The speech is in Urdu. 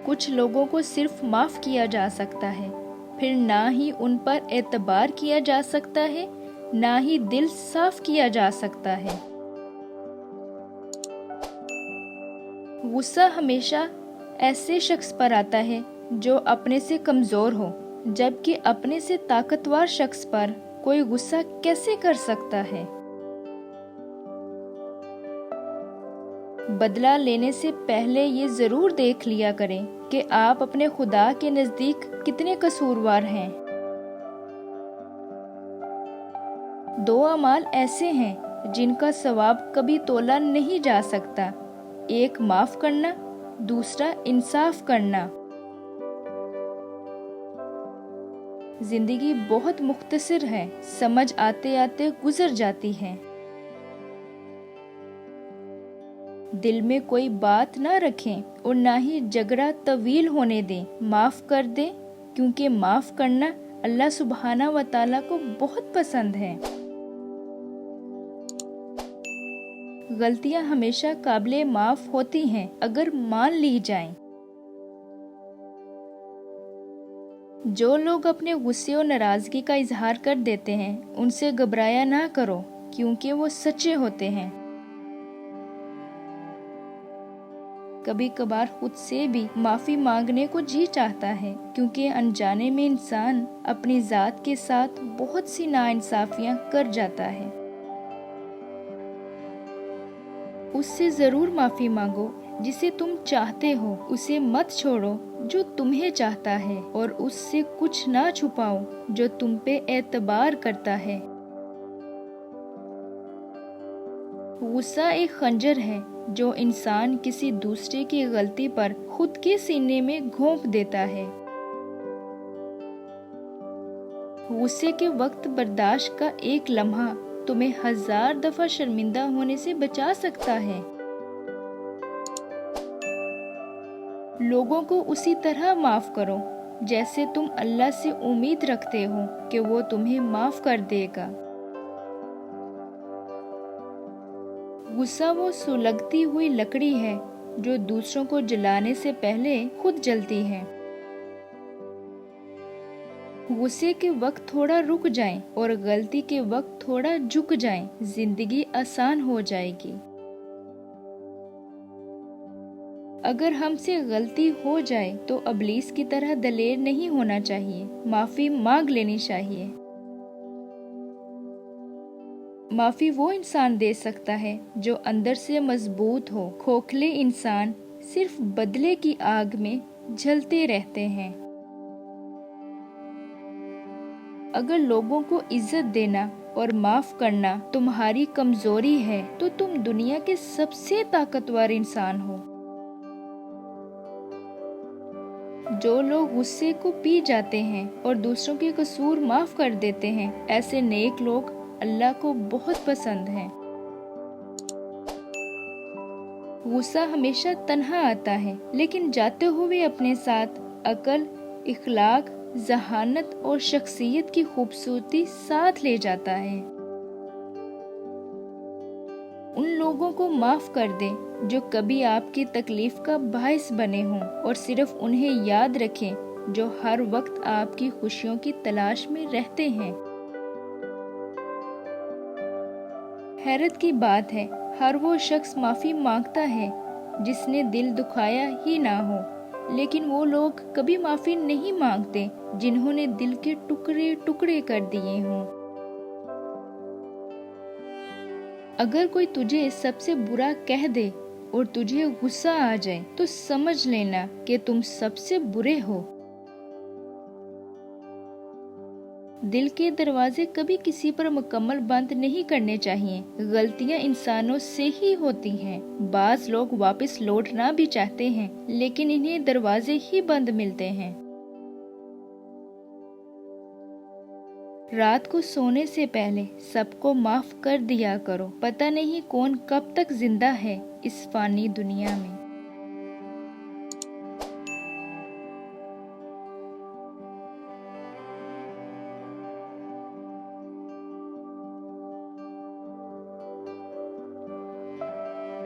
کچھ لوگوں کو صرف معاف کیا جا سکتا ہے، پھر نہ ہی ان پر اعتبار کیا جا سکتا ہے، نہ ہی دل صاف کیا جا سکتا ہے۔ غصہ ہمیشہ ایسے شخص پر آتا ہے جو اپنے سے کمزور ہو، جبکہ اپنے سے طاقتور شخص پر کوئی غصہ کیسے کر سکتا ہے؟ بدلہ لینے سے پہلے یہ ضرور دیکھ لیا کریں کہ آپ اپنے خدا کے نزدیک کتنے قصوروار ہیں۔ 2 اعمال ایسے ہیں جن کا ثواب کبھی تولا نہیں جا سکتا، ایک معاف کرنا، دوسرا انصاف کرنا۔ زندگی بہت مختصر ہے، سمجھ آتے آتے گزر جاتی ہے۔ دل میں کوئی بات نہ رکھیں اور نہ ہی جھگڑا طویل ہونے دیں، معاف کر دیں، کیونکہ معاف کرنا اللہ سبحانہ و تعالیٰ کو بہت پسند ہے۔ غلطیاں ہمیشہ قابل معاف ہوتی ہیں اگر مان لی جائیں۔ جو لوگ اپنے غصے اور ناراضگی کا اظہار کر دیتے ہیں ان سے گھبرایا نہ کرو، کیونکہ وہ سچے ہوتے ہیں۔ کبھی کبھار خود سے بھی معافی مانگنے کو جی چاہتا ہے، کیونکہ انجانے میں انسان اپنی ذات کے ساتھ بہت سی ناانصافیاں کر جاتا ہے۔ اس سے ضرور معافی مانگو جسے تم چاہتے ہو، اسے مت چھوڑو جو تمہیں چاہتا ہے، اور اس سے کچھ نہ چھپاؤ جو تم پہ اعتبار کرتا ہے۔ غصہ ایک خنجر ہے جو انسان کسی دوسرے کی غلطی پر خود کے سینے میں گھونپ دیتا ہے۔ غصے کے وقت برداشت کا ایک لمحہ تمہیں 1000 دفعہ شرمندہ ہونے سے بچا سکتا ہے۔ لوگوں کو اسی طرح معاف کرو جیسے تم اللہ سے امید رکھتے ہو کہ وہ تمہیں معاف کر دے گا۔ غصہ وہ سلگتی ہوئی لکڑی ہے جو دوسروں کو جلانے سے پہلے خود جلتی ہے۔ غصے کے وقت تھوڑا رک جائیں اور غلطی کے وقت تھوڑا جھک جائیں، زندگی آسان ہو جائے گی۔ اگر ہم سے غلطی ہو جائے تو ابلیس کی طرح دلیر نہیں ہونا چاہیے، معافی مانگ لینی چاہیے۔ معافی وہ انسان دے سکتا ہے جو اندر سے مضبوط ہو، کھوکھلے انسان صرف بدلے کی آگ میں جلتے رہتے ہیں۔ اگر لوگوں کو عزت دینا اور معاف کرنا تمہاری کمزوری ہے تو تم دنیا کے سب سے طاقتور انسان ہو۔ جو لوگ غصے کو پی جاتے ہیں اور دوسروں کے قصور معاف کر دیتے ہیں، ایسے نیک لوگ اللہ کو بہت پسند ہیں۔ غصہ ہمیشہ تنہا آتا ہے، لیکن جاتے ہوئے اپنے ساتھ عقل، اخلاق، ذہانت اور شخصیت کی خوبصورتی ساتھ لے جاتا ہے۔ ان لوگوں کو معاف کر دیں جو کبھی آپ کی تکلیف کا باعث بنے ہوں، اور صرف انہیں یاد رکھیں جو ہر وقت آپ کی خوشیوں کی تلاش میں رہتے ہیں۔ حیرت کی بات ہے، ہر وہ شخص معافی مانگتا ہے جس نے دل دکھایا ہی نہ ہو، لیکن وہ لوگ کبھی معافی نہیں مانگتے جنہوں نے دل کے ٹکڑے ٹکڑے کر دیے ہوں۔ اگر کوئی تجھے سب سے برا کہہ دے اور تجھے غصہ آ جائے تو سمجھ لینا کہ تم سب سے برے ہو۔ دل کے دروازے کبھی کسی پر مکمل بند نہیں کرنے چاہیے، غلطیاں انسانوں سے ہی ہوتی ہیں۔ بعض لوگ واپس لوٹنا بھی چاہتے ہیں لیکن انہیں دروازے ہی بند ملتے ہیں۔ رات کو سونے سے پہلے سب کو معاف کر دیا کرو، پتہ نہیں کون کب تک زندہ ہے اس فانی دنیا میں۔